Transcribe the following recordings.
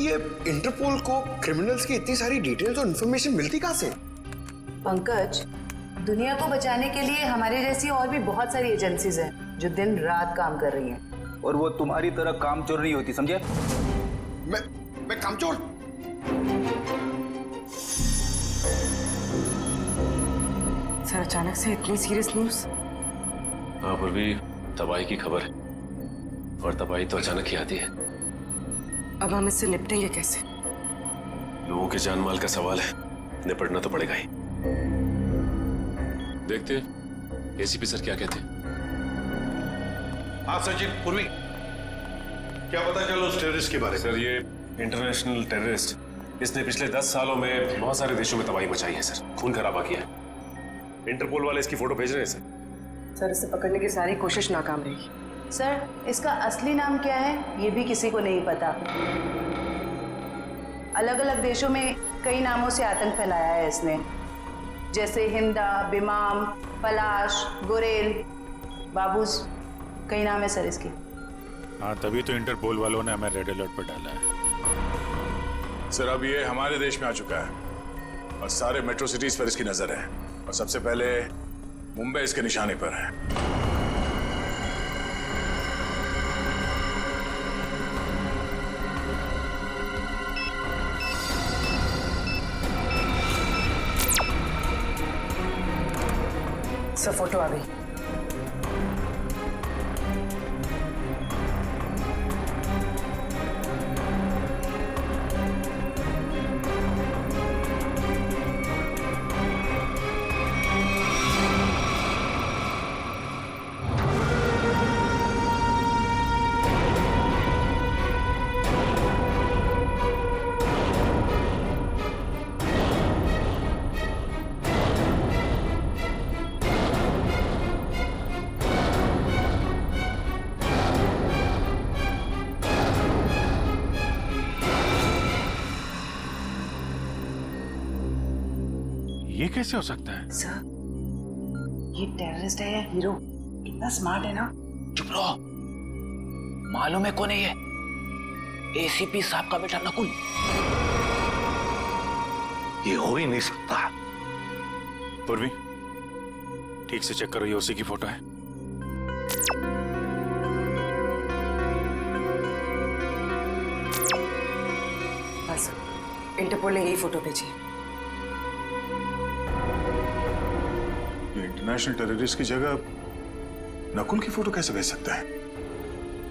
ये इंटरपोल को क्रिमिनल्स की इतनी सारी डिटेल्स और इन्फॉर्मेशन मिलती कहाँ से? पंकज, दुनिया को बचाने के लिए हमारे जैसी और भी बहुत सारी एजेंसीज हैं जो दिन रात काम कर रही हैं। और वो तुम्हारी तरह कामचोर नहीं होती, समझे? मैं कामचोर? सर, अचानक से इतनी सीरियस न्यूज़? हाँ पूर्वी, तबाही की खबर है और तबाही तो अचानक ही आती है। अब हम इससे निपटेंगे कैसे? लोगों के जान माल का सवाल है, निपटना तो पड़ेगा ही। देखते एसीपी सर क्या कहते हैं। हाँ सचिन, पूर्वी, क्या पता चला उस टेररिस्ट के बारे में? सर, ये इंटरनेशनल टेररिस्ट, इसने पिछले 10 सालों में बहुत सारे देशों में तबाही मचाई है सर, खून खराबा किया है। इंटरपोल वाले इसकी फोटो भेज रहे हैं सर, इसे पकड़ने की सारी कोशिश नाकाम रही। सर, इसका असली नाम क्या है ये भी किसी को नहीं पता। अलग अलग देशों में कई नामों से आतंक फैलाया है इसने, जैसे हिंदा, बिमाम, पलाश, गुरेल, बाबूस, कई नाम है सर इसकी। हाँ, तभी तो इंटरपोल वालों ने हमें रेड अलर्ट पर डाला है। सर, अब ये हमारे देश में आ चुका है और सारे मेट्रो सिटीज पर इसकी नजर है और सबसे पहले मुंबई इसके निशाने पर है। सर, फोटो आ गई। ये कैसे हो सकता है? सर, ये टेररिस्ट है या हीरो? इतना स्मार्ट है ना। चुप रहो, मालूम है कौन है ये? एसीपी साहब का बेटा नकुल। ये हो ही नहीं सकता। पूर्वी, ठीक से चेक करो, ये उसी की फोटो है। बस, इंटरपोल ने यही फोटो भेजी है। इंटरनेशनल टेररिस्ट की जगह नकुल की फोटो कैसे भेज सकता है?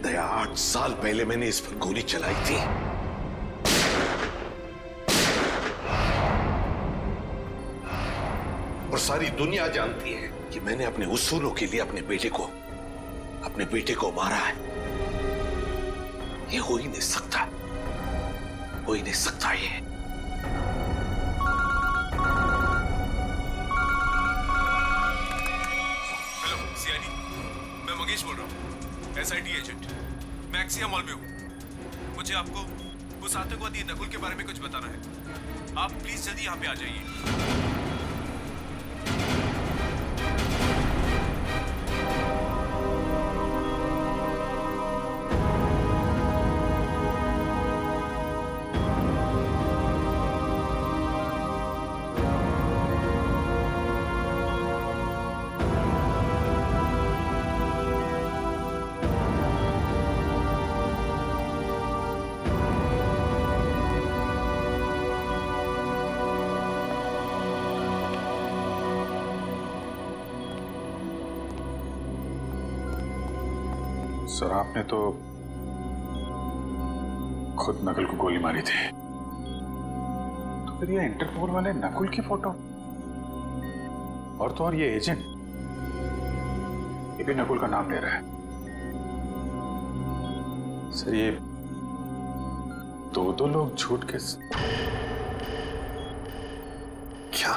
दया, 8 साल पहले मैंने इस पर गोली चलाई थी। और सारी दुनिया जानती है कि मैंने अपने उसूलों के लिए अपने बेटे को मारा है। ये हो ही नहीं सकता, हो ही नहीं सकता ये। मैं मंगेश बोल रहा हूँ, SIT एजेंट। मैं एक्सिया मॉल में हूँ। मुझे आपको उस आतंकवादी नकुल के बारे में कुछ बताना है। आप प्लीज जल्दी यहाँ पे आ जाइए। सर, आपने तो खुद नकुल को गोली मारी थी, तो फिर ये इंटरपोल वाले नकुल की फोटो और तो और ये एजेंट, ये भी नकुल का नाम ले रहा है। सर, ये दो लोग झूठ के क्या?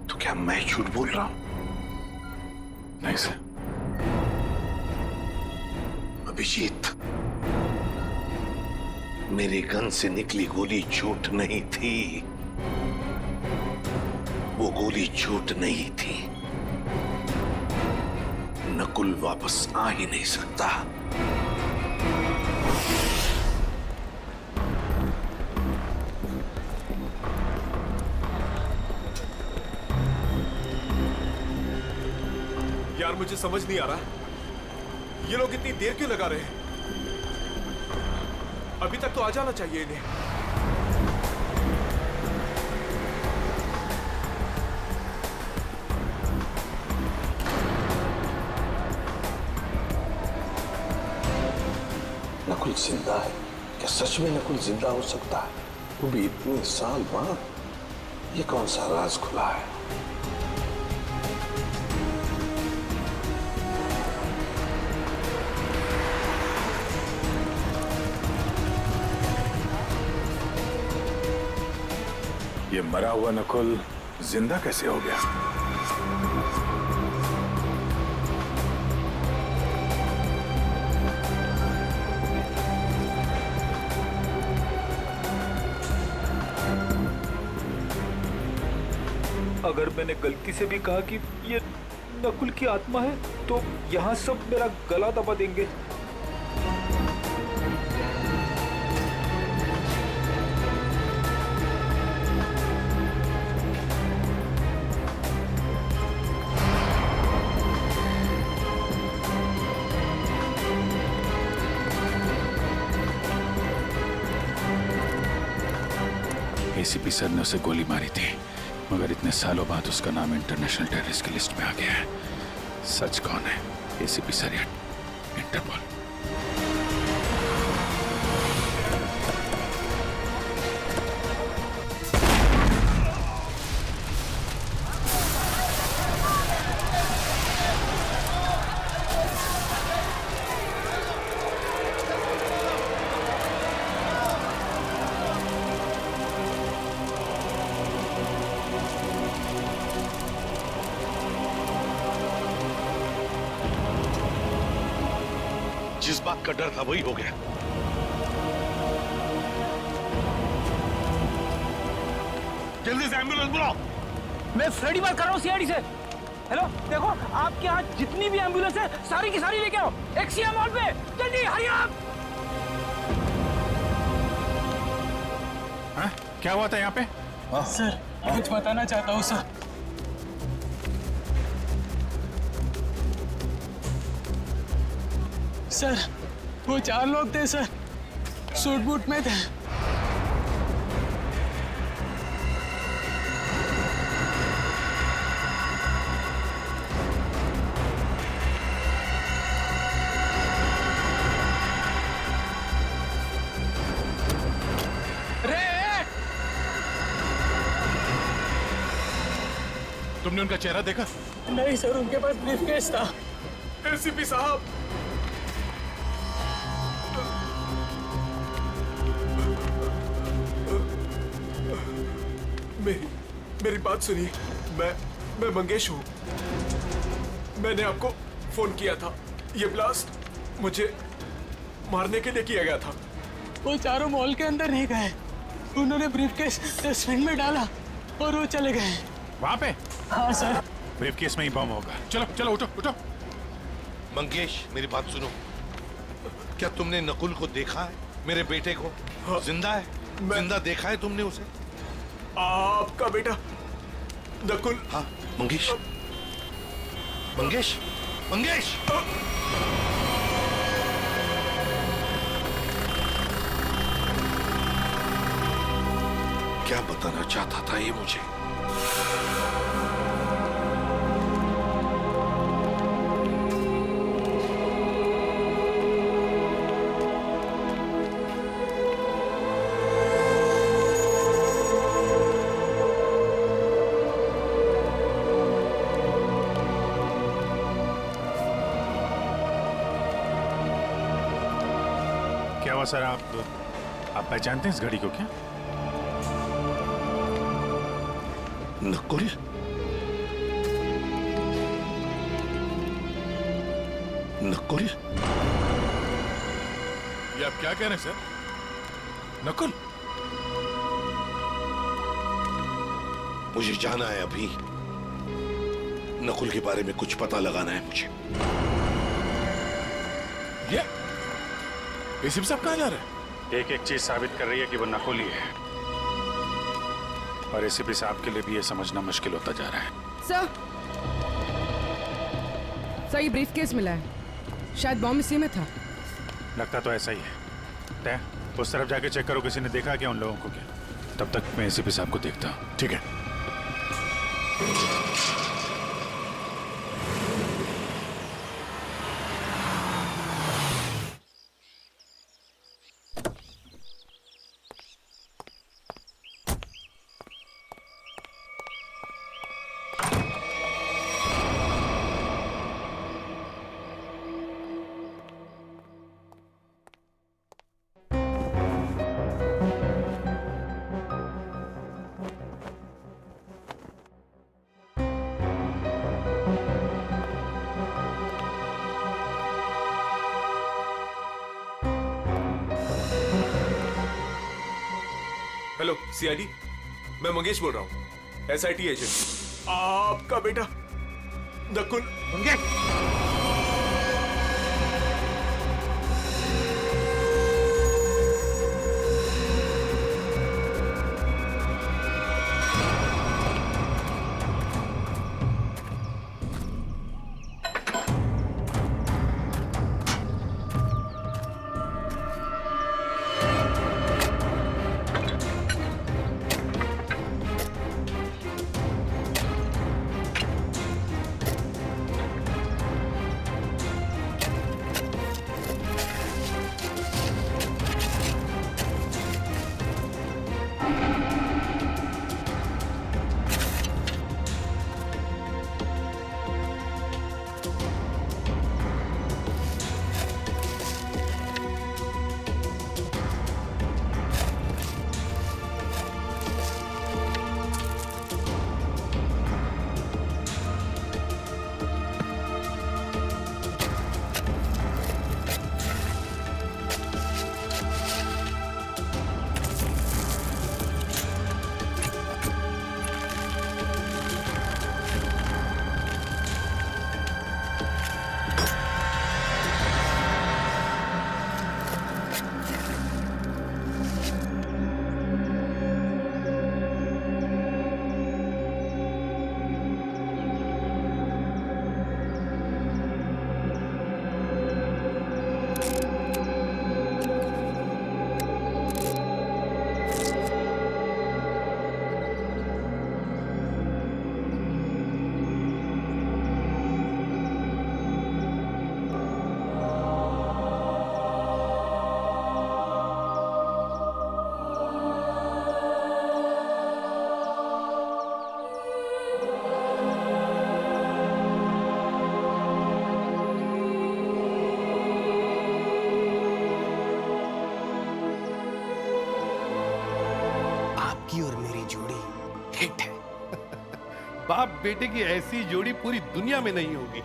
तो क्या मैं झूठ बोल रहा हूं? नहीं सर। अभिजीत, मेरे गन से निकली गोली झूठ नहीं थी। वो गोली झूठ नहीं थी। नकुल वापस आ ही नहीं सकता। यार मुझे समझ नहीं आ रहा, ये लोग इतनी देर क्यों लगा रहे हैं? अभी तक तो आ जाना चाहिए इन्हें। नकुल जिंदा है? क्या सच में नकुल जिंदा हो सकता है? वो भी इतने साल बाद? ये कौन सा राज खुला है? ये मरा हुआ नकुल जिंदा कैसे हो गया? अगर मैंने गलती से भी कहा कि ये नकुल की आत्मा है तो यहाँ सब मेरा गला दबा देंगे। एसीपी सर ने उसे गोली मारी थी, मगर इतने सालों बाद उसका नाम इंटरनेशनल टेररिस्ट की लिस्ट में आ गया है। सच कौन है, एसीपी सर या इंटरपोल? जिस बात का डर था वही हो गया। जल्दी से एम्बुलेंस बुलाओ। मैं फ्रेडी बात कर रहा हूँ सीआईडी से। हेलो, देखो आपके यहाँ जितनी भी एम्बुलेंस है सारी की सारी लेके आओ एक्सिया मॉल पे, जल्दी हरी आप। क्या हुआ था यहाँ पे? सर कुछ बताना चाहता हूँ सर। सर वो 4 लोग थे सर, सूट बूट में थे। तुमने उनका चेहरा देखा? नहीं सर, उनके पास ब्रीफकेस था। एसीपी साहब, मेरी बात सुनिए। मैं मंगेश हूँ। मैंने आपको फोन किया था। ये ब्लास्ट मुझे मारने के लिए किया गया था। वो चारों मॉल के अंदर नहीं गए, उन्होंने ब्रीफकेस डस्टबिन में डाला और वो चले गए। वहाँ पे? हाँ सर। ब्रीफकेस में ही बम होगा। चलो चलो उठो उठो। मंगेश मेरी बात सुनो, क्या तुमने नकुल को देखा है? मेरे बेटे को? हाँ, जिंदा है? जिंदा देखा है तुमने उसे? आपका बेटा नकुल? हाँ मंगेश, मंगेश, मंगेश! क्या बताना चाहता था ये मुझे? क्या हुआ सर? आप पहचानते हैं इस घड़ी को क्या? नकुल? नकुल? ये आप क्या कह रहे हैं सर? नकुल? मुझे जाना है अभी। नकुल के बारे में कुछ पता लगाना है मुझे। ये एसीपी साहब कहाँ जा रहे हैं? एक एक चीज साबित कर रही है कि वो नकुल ही है, और एसीपी साहब के लिए भी ये समझना मुश्किल होता जा रहा है। सर, सर ये ब्रीफकेस मिला है, शायद बॉम्ब इसी में था। लगता तो ऐसा ही है। तय उस तरफ जाके चेक करो, किसी ने देखा क्या उन लोगों को क्या। तब तक मैं एसीपी साहब को देखता हूँ। ठीक है। हेलो सीआईडी, मैं मंगेश बोल रहा हूँ, एसआईटी एजेंट। आपका बेटा नकुल। बाप बेटे की ऐसी जोड़ी पूरी दुनिया में नहीं होगी।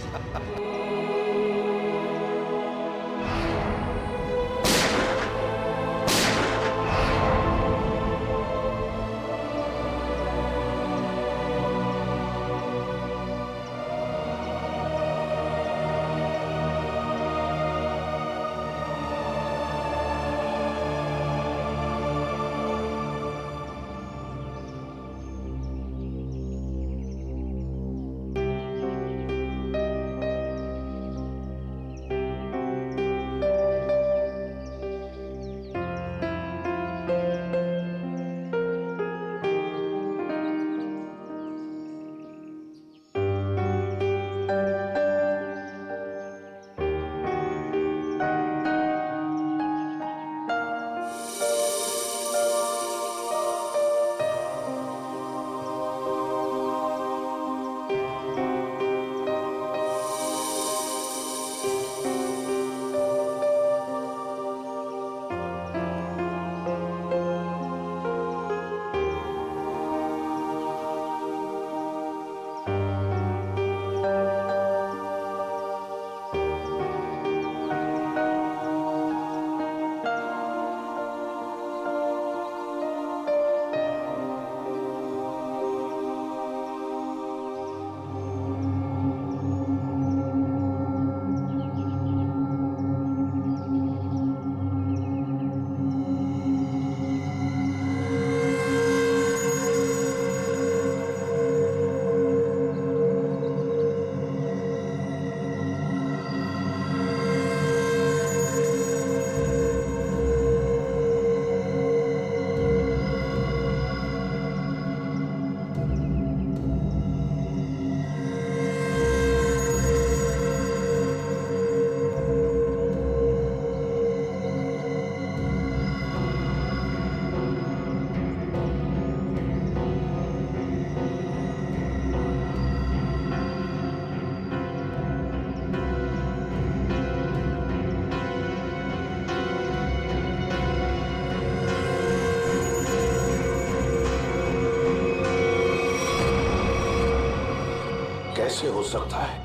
कैसे हो सकता है,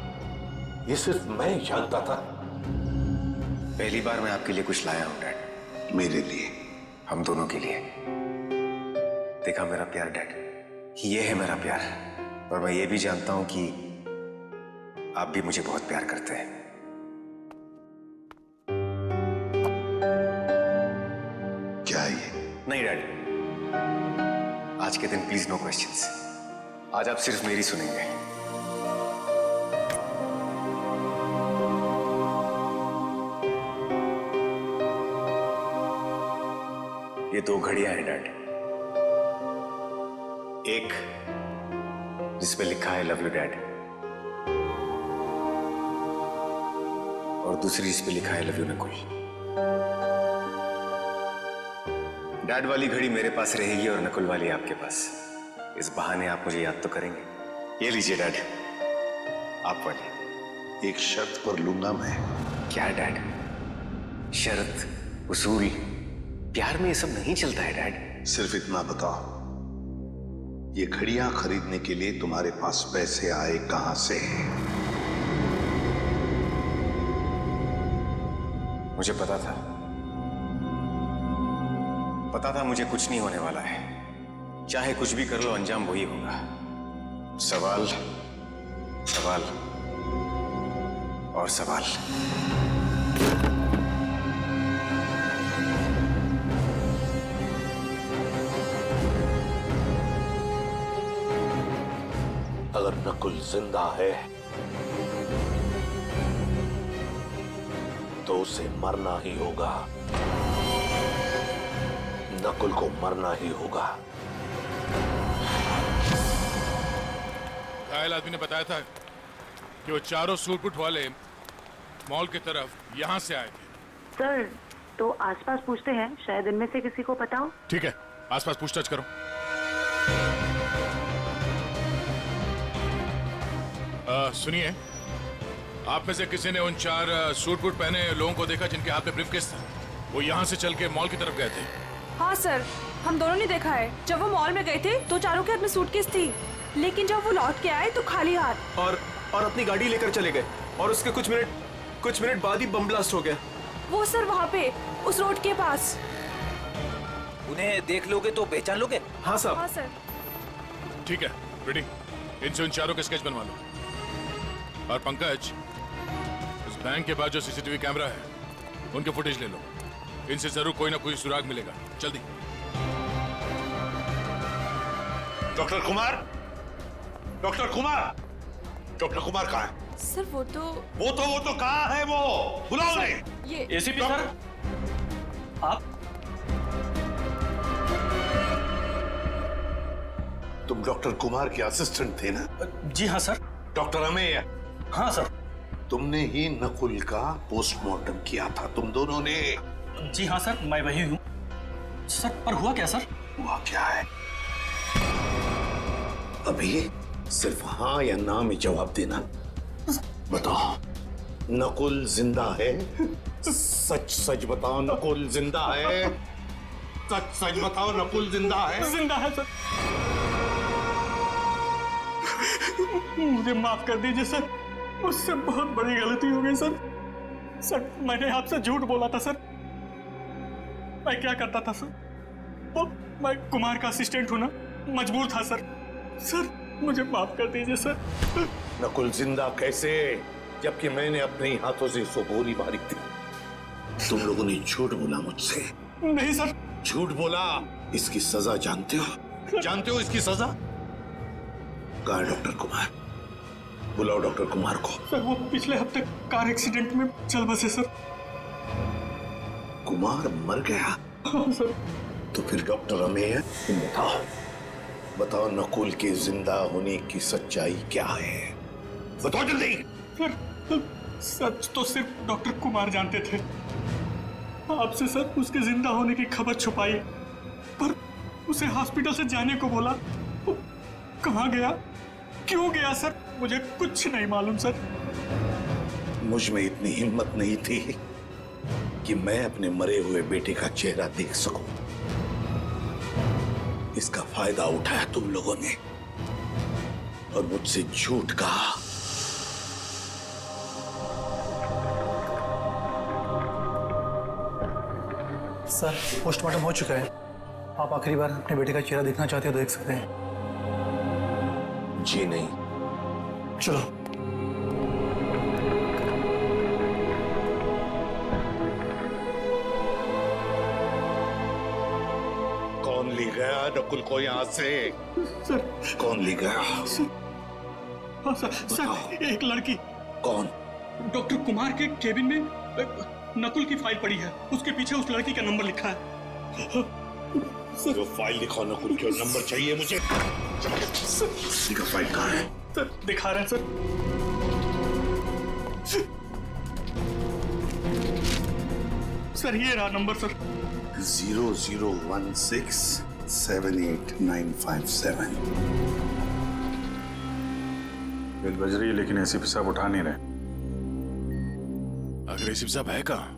ये सिर्फ मैं ही जानता था। पहली बार मैं आपके लिए कुछ लाया हूं डैड। मेरे लिए? हम दोनों के लिए। देखा मेरा प्यार डैड, ये है मेरा प्यार। और मैं ये भी जानता हूं कि आप भी मुझे बहुत प्यार करते हैं। क्या ये? नहीं डैड, आज के दिन प्लीज नो क्वेश्चंस। आज आप सिर्फ मेरी सुनेंगे। ये 2 घड़ियां हैं डैड। एक जिसपे लिखा है लव यू डैड, और दूसरी जिसपे लिखा है लव यू नकुल। डैड वाली घड़ी मेरे पास रहेगी और नकुल वाली आपके पास। इस बहाने आप मुझे याद तो करेंगे। ये लीजिए डैड, आप वाली। एक शर्त पर लूंगा मैं। क्या डैड? शर्त, उसूल, प्यार में ये सब नहीं चलता है डैड। सिर्फ इतना बताओ, ये घड़ियां खरीदने के लिए तुम्हारे पास पैसे आए कहां से? मुझे पता था मुझे कुछ नहीं होने वाला है। चाहे कुछ भी कर लो, अंजाम वही होगा। सवाल, सवाल और सवाल। अगर नकुल जिंदा है तो उसे मरना ही होगा। नकुल को मरना ही होगा। घायल आदमी ने बताया था कि वो चारों सूटबूट वाले मॉल की तरफ यहाँ से आए थे। सर, तो आसपास पूछते हैं, शायद इनमें से किसी को पता हो। ठीक है, आसपास पूछताछ करो। सुनिए, आप में से किसी ने उन 4 सूट बूट पहने लोगों को देखा जिनके हाथ में ब्रीफकेस था? वो यहाँ से चल के मॉल की तरफ गए थे। हाँ सर, हम दोनों ने देखा है। जब वो मॉल में गए थे तो चारों के हाथ में सूटकेस थी, लेकिन जब वो लौट के आए तो खाली हाथ। और अपनी गाड़ी लेकर चले गए और उसके कुछ मिनट बाद ही बम ब्लास्ट हो गया। वो सर वहाँ पे उस रोड के पास। उन्हें देख लोगे तो पहचान लोगे? हाँ साहब। हाँ सर। ठीक है, रेडी। इनसे उन चारों के स्केच बनवा लो। और पंकज, उस बैंक के बाद जो सीसीटीवी कैमरा है उनके फुटेज ले लो। इनसे जरूर कोई ना कोई सुराग मिलेगा। जल्दी। Doctor Kumar, doctor Kumar, doctor Kumar कहाँ है? सर वो तो कहाँ है? वो बुलाओ उन्हें। ये एसीपी सर, आप? तुम डॉक्टर कुमार के असिस्टेंट थे ना? जी हाँ सर। डॉक्टर अमेय? हाँ सर। तुमने ही नकुल का पोस्टमार्टम किया था, तुम दोनों ने? जी हाँ सर, मैं वही हूँ सर। पर हुआ क्या सर? हुआ क्या है? अभी सिर्फ हाँ या ना में जवाब देना। बताओ, नकुल जिंदा है? सच सच बताओ, नकुल जिंदा है? सच सच बताओ, नकुल जिंदा है? जिंदा है सर। मुझे माफ कर दीजिए सर, मुझसे बहुत बड़ी गलती हो गई सर। सर, मैंने आपसे झूठ बोला था सर। मैं क्या करता था सर? वो मैं कुमार का असिस्टेंट हूं ना, मजबूर था सर। सर, मुझे माफ कर दीजिए सर। नकुल जिंदा कैसे, जबकि मैंने अपने ही हाथों से उसको गोली मारी थी? तुम लोगों ने झूठ बोला मुझसे। नहीं सर। झूठ बोला। इसकी सजा जानते हो? जानते हो इसकी सजा? कहाँ है डॉक्टर कुमार? बुलाओ डॉक्टर कुमार को। सर, वो पिछले हफ्ते कार एक्सीडेंट में चल बसे सर। कुमार मर गया? हाँ सर। तो फिर डॉक्टर अमेय, तुम बताओ नकुल के जिंदा होने की सच्चाई क्या है? बताओ जल्दी। सर, सच तो सिर्फ डॉक्टर कुमार जानते थे। आपसे सर उसके जिंदा होने की खबर छुपाई, पर उसे हॉस्पिटल से जाने को बोला। कहाँ गया, क्यों गया सर, मुझे कुछ नहीं मालूम सर। मुझ में इतनी हिम्मत नहीं थी कि मैं अपने मरे हुए बेटे का चेहरा देख सकूं। इसका फायदा उठाया तुम लोगों ने और मुझसे झूठ कहा। सर पोस्टमार्टम हो चुका है। आप आखिरी बार अपने बेटे का चेहरा देखना चाहते हो तो देख सकते हैं। जी नहीं। चलो। कौन ले गया नकुल को यहाँ से? सर कौन ले गया? हाँ सर एक लड़की। कौन? डॉक्टर कुमार के केबिन में नकुल की फाइल पड़ी है, उसके पीछे उस लड़की का नंबर लिखा है। जो फाइल दिखाओ नकुल की, नंबर चाहिए मुझे। फाइल कहाँ है? सर दिखा रहे हैं सर। सर ये रहा नंबर सर। 0016789557। बेल बज रही है लेकिन एसीपी साहब उठा नहीं रहे। अगर एसीपी साहब है कहाँ?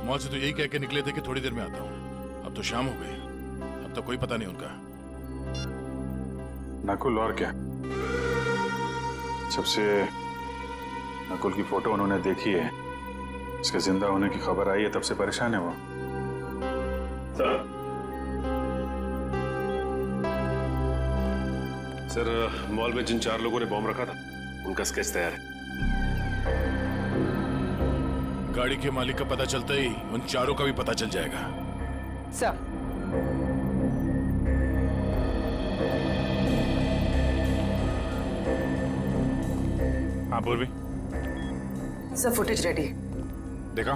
मॉल से तो यही कह के निकले थे कि थोड़ी देर में आता हूँ। अब तो शाम हो गई, अब तो कोई पता नहीं उनका। नकुल और क्या? सबसे नकुल की फोटो उन्होंने देखी है, इसके जिंदा होने की खबर आई है, तब से परेशान है वो। सर मॉल में जिन 4 लोगों ने बॉम्ब रखा था उनका स्केच तैयार है। गाड़ी के मालिक का पता चलता ही उन 4 का भी पता चल जाएगा। सर हाँ पूर्वी, सर फुटेज रेडी। देखा?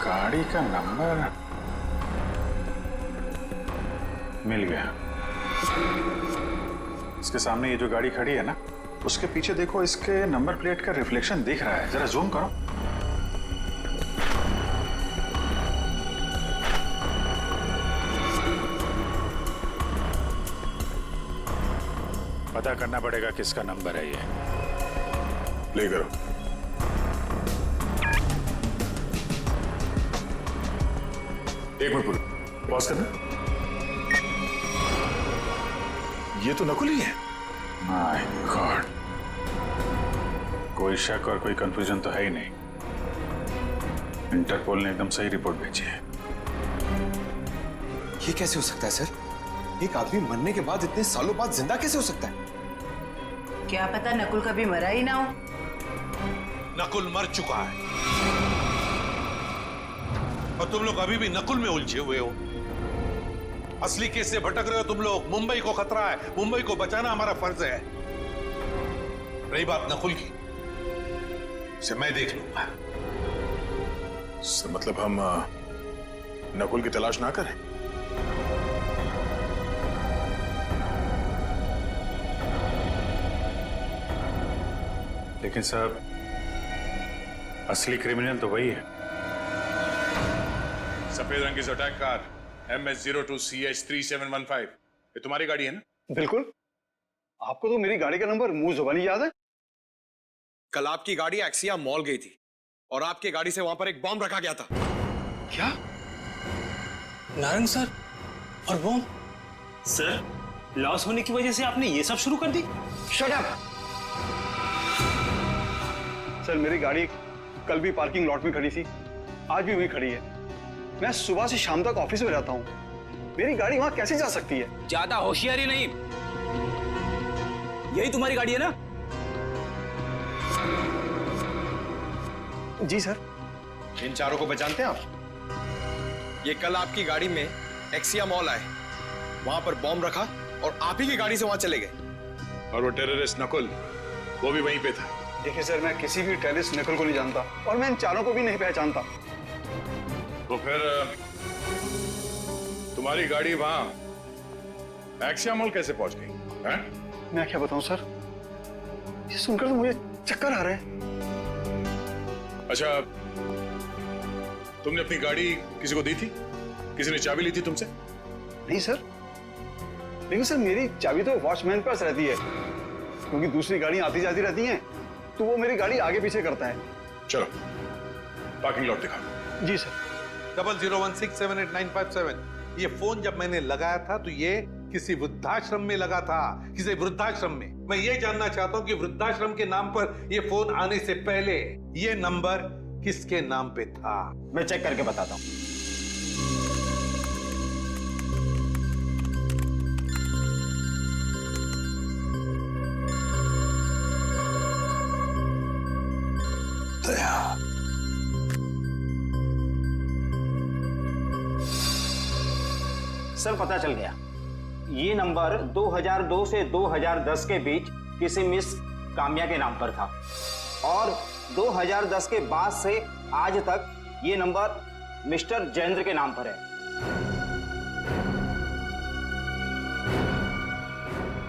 गाड़ी का नंबर मिल गया। इसके सामने ये जो गाड़ी खड़ी है ना, उसके पीछे देखो, इसके नंबर प्लेट का रिफ्लेक्शन दिख रहा है। जरा जूम करो। पता करना पड़ेगा किसका नंबर है ये। प्ले करो। एक मिनट पूरी पॉज करना। ये तो नकुल ही है। माय गॉड, कोई शक और कोई कंफ्यूजन तो है ही नहीं। इंटरपोल ने एकदम सही रिपोर्ट भेजी है। ये कैसे हो सकता है सर? एक आदमी मरने के बाद इतने सालों बाद जिंदा कैसे हो सकता है? क्या पता नकुल कभी मरा ही ना हो। नकुल मर चुका है और तुम लोग अभी भी नकुल में उलझे हुए हो। असली केस से भटक रहे हो तुम लोग। मुंबई को खतरा है, मुंबई को बचाना हमारा फर्ज है। रही बात नकुल की, इसे मैं देख लूंगा। सर मतलब हम नकुल की तलाश ना करें? लेकिन साहब, असली क्रिमिनल तो वही है। सफेद रंग की जोटैक कार MS02CH3715, ये तुम्हारी गाड़ी है ना? बिल्कुल। आपको तो मेरी गाड़ी का नंबर मुंह जुबानी याद है। कल आपकी गाड़ी एक्सिया मॉल गई थी और आपकी गाड़ी से वहां पर एक बॉम्ब रखा गया था। क्या? नारंग सर और बॉम्ब? सर लॉस होने की वजह से आपने ये सब शुरू कर दी? Shut up! सर मेरी गाड़ी कल भी पार्किंग लॉट में खड़ी थी, आज भी वहीं खड़ी है। मैं सुबह से शाम तक ऑफिस में रहता हूं, मेरी गाड़ी वहां कैसे जा सकती है? ज्यादा होशियारी नहीं। यही तुम्हारी गाड़ी है ना? जी सर। इन चारों को पहचानते हैं आप? ये कल आपकी गाड़ी में एक्सिया मॉल आए, वहां पर बॉम्ब रखा और आप ही की गाड़ी से वहां चले गए। और वो टेररिस्ट नकुल, वो भी वहीं पे था। देखिए सर, मैं किसी भी टेररिस्ट नकुल को नहीं जानता और मैं इन चारों को भी नहीं पहचानता। तो फिर तुम्हारी गाड़ी वहां एक्सिया मॉल कैसे पहुंच गई? मैं क्या बताऊं सर, ये सुनकर तो मुझे चक्कर आ रहे हैं। अच्छा, तुमने अपनी गाड़ी किसी को दी थी? किसी ने चाबी ली थी तुमसे? नहीं सर, लेकिन सर मेरी चाबी तो वॉचमैन के पास रहती है, क्योंकि दूसरी गाड़ियां आती जाती रहती हैं, तो वो मेरी गाड़ी आगे पीछे करता है। चलो पार्किंग लॉट दिखाओ। जी सर। 0016789557, ये फोन जब मैंने लगाया था तो ये किसी वृद्धाश्रम में लगा था, किसी वृद्धाश्रम में। मैं ये जानना चाहता हूं कि वृद्धाश्रम के नाम पर ये फोन आने से पहले ये नंबर किसके नाम पे था? मैं चेक करके बताता हूं। सर पता चल गया, ये नंबर 2002 से 2010 के बीच किसी मिस काम्या के नाम पर था और 2010 के बाद से आज तक ये नंबर मिस्टर जयेंद्र के नाम पर है।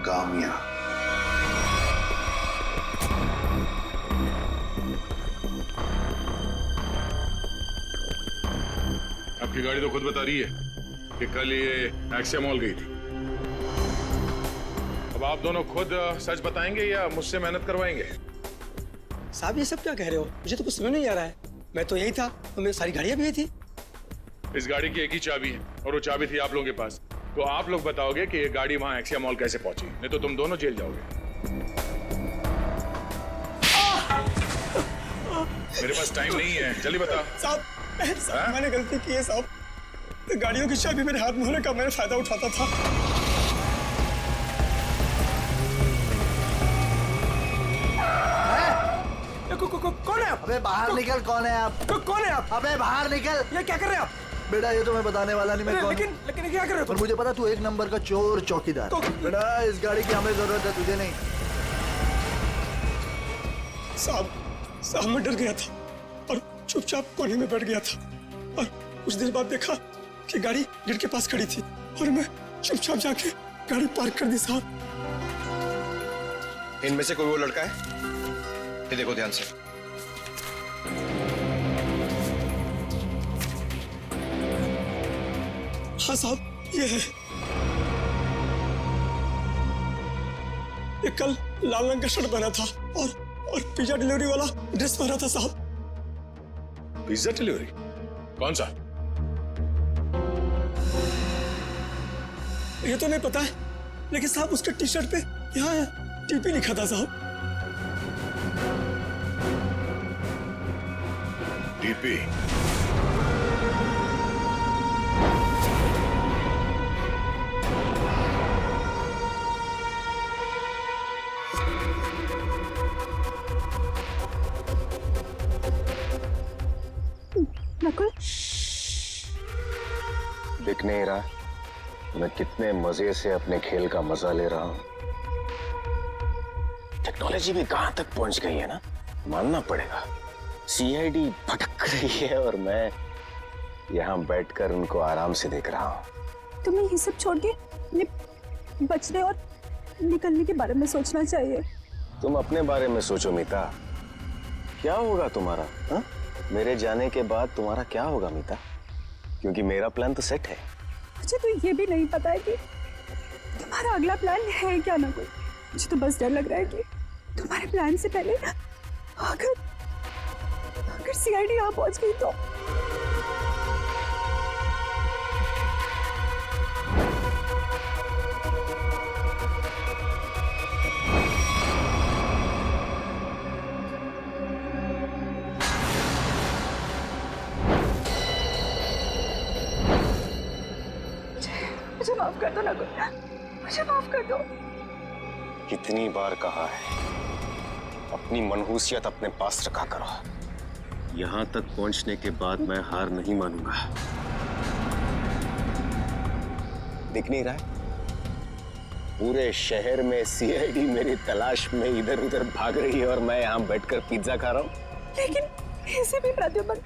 काम्या, आपकी गाड़ी तो खुद बता रही है कि कल ये एक्सिया मॉल गई थी। अब आप दोनों खुद सच बताएंगे या मुझसे मेहनत करवाएंगे? साहब ये सब क्या कह रहे हो? मुझे तो कुछ समझ नहीं आ रहा है। मैं तो यही था और मेरी सारी गाड़ियां भी यही थी। इस गाड़ी की एक ही चाबी है और वो चाबी थी आप लोगों के पास। तो आप लोग बताओगे कि ये गाड़ी वहां एक्सिया मॉल कैसे पहुंची, नहीं तो तुम दोनों जेल जाओगे। मेरे पास टाइम नहीं है, जल्दी बता। साहब मैंने गलती की है साहब। गाड़ियों की चाबी मेरे हाथ में होने का मैंने फायदा उठाता था। कौन है आप? अबे बाहर निकल, कौन है आप? कौन है आप? अबे बाहर निकल। ये क्या कर रहे हैं आप? बेटा ये तो मैं बताने वाला नहीं, मैं कौन। लेकिन क्या कर रहे हो? पर मुझे पता तू एक नंबर का चोर चौकीदार। बेटा इस गाड़ी की हमें जरूरत है, तुझे नहीं। साहब मैं डर गया था और चुपचाप कोने में बैठ गया था और कुछ देर बाद देखा कि गाड़ी गेट के पास खड़ी थी और मैं चुपचाप जाके गाड़ी पार्क कर दी। साहब इनमें से कोई वो लड़का है? ये देखो ध्यान से। हाँ साहब ये है। ये कल लाल रंग का शर्ट पहना था और पिज्जा डिलीवरी वाला ड्रेस पहना था साहब। Pizza delivery? कौन सा? ये तो नहीं पता है, लेकिन साहब उसके टी शर्ट पे यहाँ टीपी लिखा था साहब। टीपी? नकुल, दिख नहीं रहा मैं कितने मजे से अपने खेल का मजा ले रहा हूं। टेक्नोलॉजी भी कहां तक पहुंच गई है ना, मानना पड़ेगा। सीआईडी भटक रही है और मैं यहां बैठकर उनको आराम से देख रहा हूं। तुम्हें ये सब छोड़ के बचने और निकलने के बारे में सोचना चाहिए। तुम अपने बारे में सोचो मीता, क्या होगा तुम्हारा? हा? मेरे जाने के बाद तुम्हारा क्या होगा मीता? क्योंकि मेरा प्लान तो सेट है। मुझे तो ये भी नहीं पता है कि तुम्हारा अगला प्लान है क्या ना कोई। मुझे तो बस डर लग रहा है कि तुम्हारे प्लान से पहले अगर सीआईडी यहाँ पहुंच गई तो। मुझे माफ कर दो नकुल, मुझे माफ कर दो। कितनी बार कहा है अपनी मनहूसियत अपने पास रखा करो। यहां तक पहुंचने के बाद मैं हार नहीं मानूंगा। दिख नहीं रहा है? पूरे शहर में सीआईडी मेरी तलाश में इधर उधर भाग रही है और मैं यहां बैठकर पिज्जा खा रहा हूं। लेकिन ऐसे भी प्रद्युमन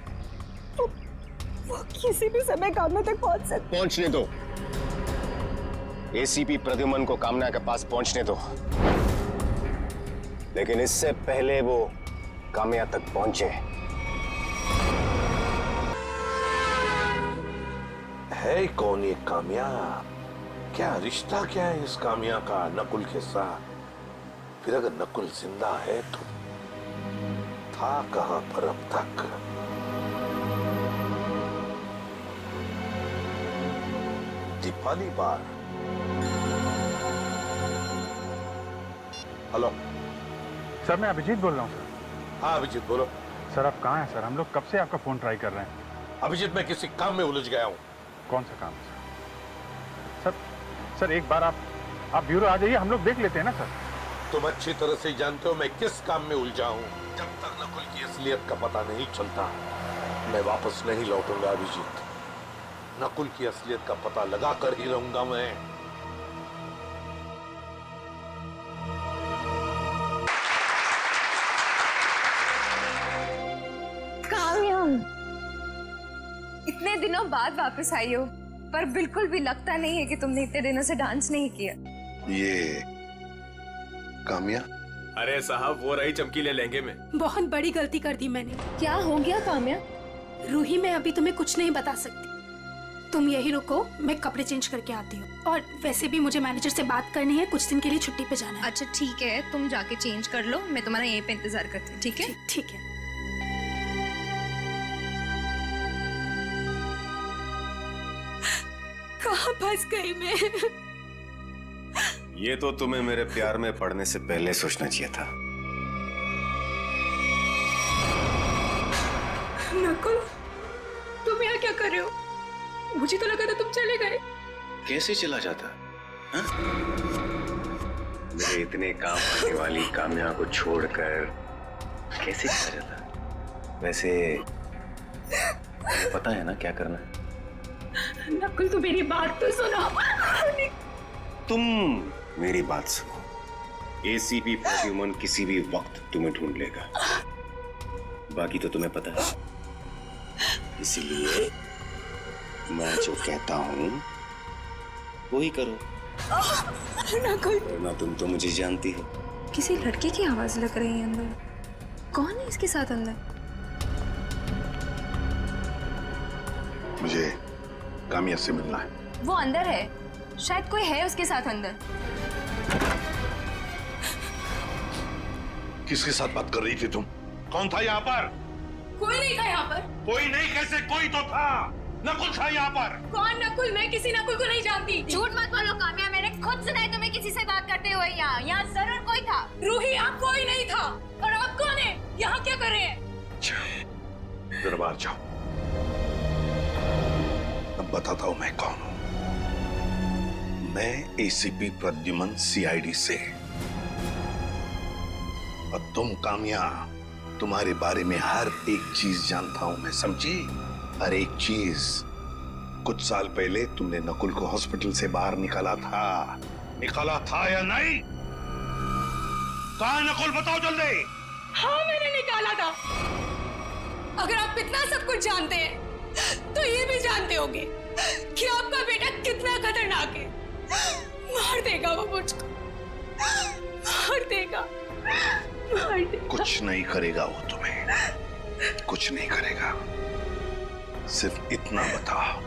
वो किसी भी समय कामना तक पहुंच सकते। पहुंचने दो, एसीपी प्रद्युमन को कामना के पास पहुंचने दो, लेकिन इससे पहले वो काम्या तक पहुंचे। है कौन ये काम्या? क्या रिश्ता क्या है इस काम्या का नकुल के साथ? फिर अगर नकुल जिंदा है तो था कहां पर अब तक? दी पहली बार। हेलो सर, मैं अभिजीत बोल रहा हूँ सर। हाँ अभिजीत बोलो। सर आप कहाँ हैं सर? हम लोग कब से आपका फोन ट्राई कर रहे हैं। अभिजीत मैं किसी काम में उलझ गया हूँ। कौन सा काम है सर? सर एक बार आप ब्यूरो आ जाइए, हम लोग देख लेते हैं ना सर। तुम अच्छी तरह से जानते हो मैं किस काम में उलझा हूँ। जब तक नकुल की असलियत का पता नहीं चलता मैं वापस नहीं लौटूंगा अभिजीत। नकुल की असलियत का पता लगा कर ही रहूंगा मैं। काम्या, इतने दिनों बाद वापस आई हो, पर बिल्कुल भी लगता नहीं है कि तुमने इतने दिनों से डांस नहीं किया। ये काम्या? अरे साहब वो रही चमकीले लहंगे में। बहुत बड़ी गलती कर दी मैंने। क्या हो गया काम्या? रूही, मैं अभी तुम्हें कुछ नहीं बता सकती, तुम यही रुको, मैं कपड़े चेंज करके आती हूँ। और वैसे भी मुझे मैनेजर से बात करनी है, कुछ दिन के लिए छुट्टी पे जाना है। अच्छा ठीक है, तुम जाके चेंज कर लो, मैं तुम्हारा यहीं पे इंतजार करती हूँ। ठीक है? ठीक है। कहाँ फंस गई मैं? ये तो तुम्हें मेरे प्यार में पड़ने से पहले सोचना चाहिए था। नकुल, तुम यहाँ क्या कर रहे हो? मुझे तो लगा था तुम चले गए। कैसे चला जाता? मेरे इतने काम आने वाली काम्या को छोड़कर कैसे चला जाता? वैसे पता है ना क्या करना है? नकुल तू मेरी बात तो सुनो। तुम मेरी बात सुनो। एसीपी प्रद्युमन किसी भी वक्त तुम्हें ढूंढ लेगा, बाकी तो तुम्हें पता है। इसलिए मैं जो कहता हूँ वही करो। नकुल, वरना तुम तो मुझे जानती हो। किसी लड़के की आवाज लग रही है अंदर। कौन है इसके साथ अंदर? मुझे काम्या से मिलना है। वो अंदर है, शायद कोई है उसके साथ अंदर। किसके साथ बात कर रही थी तुम? कौन था यहाँ पर? कोई नहीं था यहाँ पर। कोई नहीं कैसे? कोई तो था। नकुल था यहाँ पर। कौन नकुल? मैं किसी नकुल को नहीं जानती। झूठ मत बोलो काम्या, मैंने खुद सुना है तुम्हें किसी से बात करते हुए। यहाँ जरूर कोई था। रूही, यहाँ कोई नहीं था। और आप कौन है? यहाँ क्या कर रहे हैं? दरबार जाओ, अब बताता हूँ मैं कौन हूँ। मैं एसीपी प्रद्युमन सीआईडी से। और तुम काम्या, तुम्हारे बारे में हर एक चीज जानता हूं मैं, समझी? हर एक चीज। कुछ साल पहले तुमने नकुल को हॉस्पिटल से बाहर निकाला था या नहीं? कहाँ नकुल, बताओ जल्दी। हाँ मैंने निकाला था। अगर आप इतना सब कुछ जानते हैं तो ये भी जानते होंगे कि आपका बेटा कितना खतरनाक है। मार देगा वो मुझको, मार देगा, मार देगा। कुछ नहीं करेगा वो तुम्हें, कुछ नहीं करेगा। सिर्फ इतना बताओ,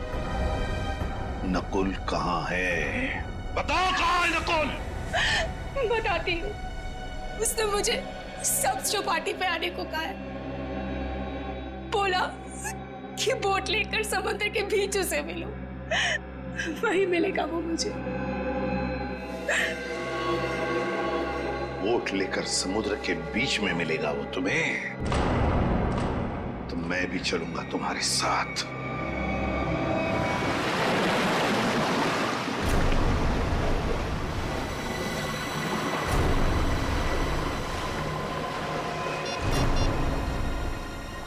नकुल कहाँ है? बताओ कहाँ है नकुल? बताती हूँ। उसने मुझे सब चौपाटी पे आने को कहा है। बोला कि बोट लेकर समुद्र के बीच उसे मिलो, वही मिलेगा वो मुझे। बोट लेकर समुद्र के बीच में मिलेगा वो तुम्हें? तो मैं भी चलूंगा तुम्हारे साथ।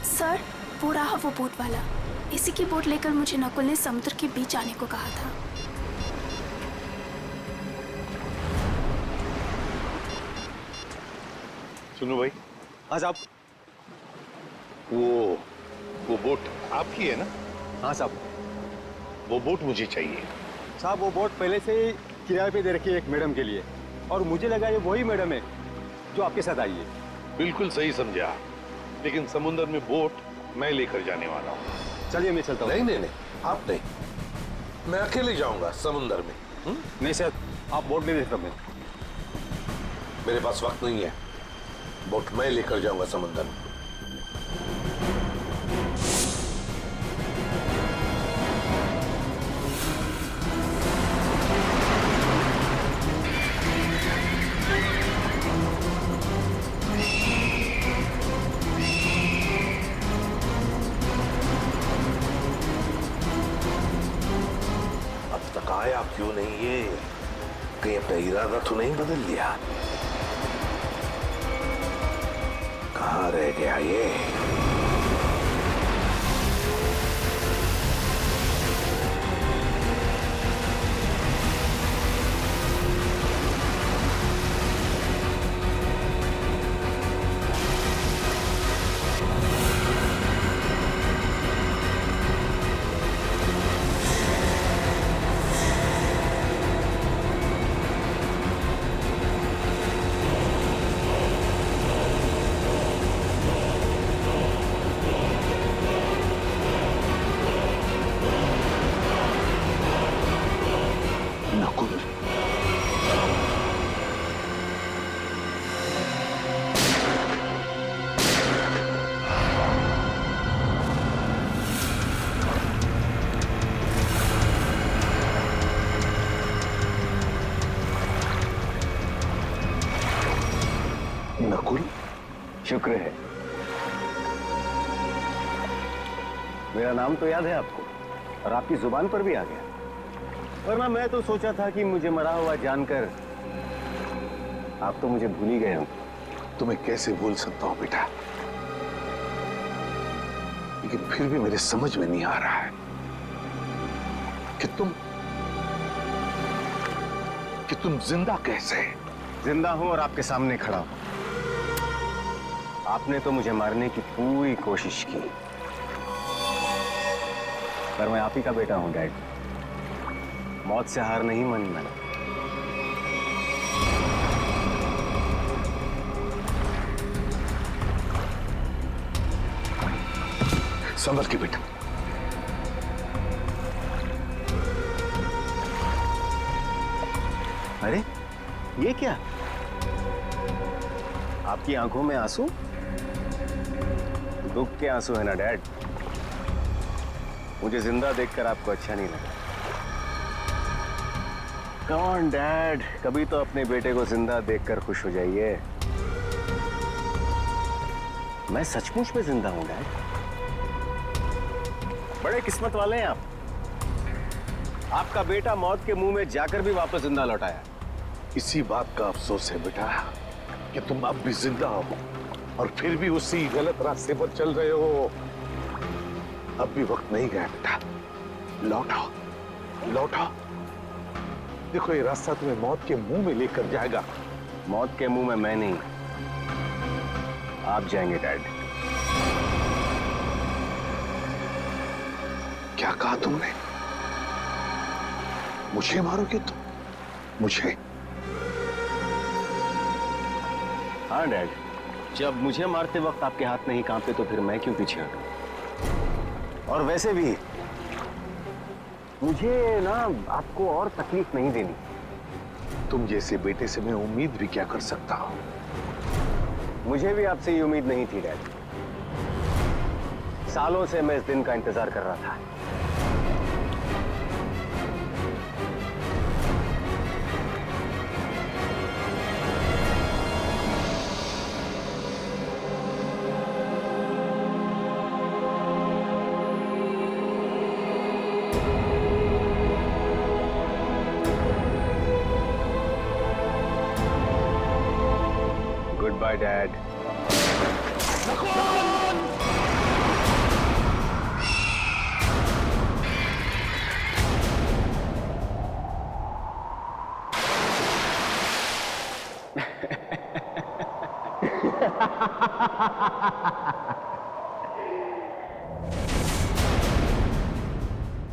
सर, वो रहा वो बोट वाला। इसी की बोट लेकर मुझे नकुल ने समुद्र के बीच आने को कहा था। सुनो भाई, आज आप वो बोट आपकी है ना? हाँ साहब। वो बोट मुझे चाहिए। साहब वो बोट पहले से ही किराए पे दे रखी है एक मैडम के लिए, और मुझे लगा ये वही मैडम है जो आपके साथ आई है। बिल्कुल सही समझा, लेकिन समुद्र में बोट मैं लेकर जाने वाला हूँ। चलिए मैं चलता हूँ। नहीं, आप नहीं, मैं अकेले जाऊंगा समुद्र में। नहीं सर, आप बोट नहीं दे सकते। मेरे पास वक्त नहीं है, बोट मैं लेकर जाऊंगा समुद्र में। अब तक आया क्यों नहीं ये? कहीं अपना इरादा तो नहीं बदल लिया? कहाँ रह गया ये? नकुल, शुक्र है। मेरा नाम तो याद है आपको और आपकी जुबान पर भी आ गया, वरना मैं तो सोचा था कि मुझे मरा हुआ जानकर आप तो मुझे भूल ही गए हो। तुम्हें कैसे भूल सकता हूं बेटा, लेकिन फिर भी मेरे समझ में नहीं आ रहा है कि तुम जिंदा कैसे? जिंदा हूं और आपके सामने खड़ा हूं। आपने तो मुझे मारने की पूरी कोशिश की, पर मैं आप ही का बेटा हूं डैड। मौत से हार नहीं मानी मैंने। संभल के बेटा। अरे ये क्या? आपकी आंखों में आंसू? दुख के आंसू है ना डैड? मुझे जिंदा देखकर आपको अच्छा नहीं लगा। कम ऑन डैड, कभी तो अपने बेटे को जिंदा देखकर खुश हो जाइए। मैं सचमुच में जिंदा हूं डैड। बड़े किस्मत वाले हैं आप। आपका बेटा मौत के मुंह में जाकर भी वापस जिंदा लौट आया। इसी बात का अफसोस है बेटा कि तुम अब भी जिंदा हो और फिर भी उसी गलत रास्ते पर चल रहे हो। अब भी वक्त नहीं गया बेटा, लौटाओ लौटाओ। देखो ये रास्ता तुम्हें मौत के मुंह में लेकर जाएगा। मौत के मुंह में मैं नहीं, आप जाएंगे डैड। क्या कहा तुमने? मुझे मारोगे तुम? मुझे? हाँ डैड, जब मुझे मारते वक्त आपके हाथ नहीं कांपते तो फिर मैं क्यों पीछे हटूं? और वैसे भी मुझे ना आपको और तकलीफ नहीं देनी। तुम जैसे बेटे से मैं उम्मीद भी क्या कर सकता हूं? मुझे भी आपसे ये उम्मीद नहीं थी डैड। सालों से मैं इस दिन का इंतजार कर रहा था। Goodbye, Dad.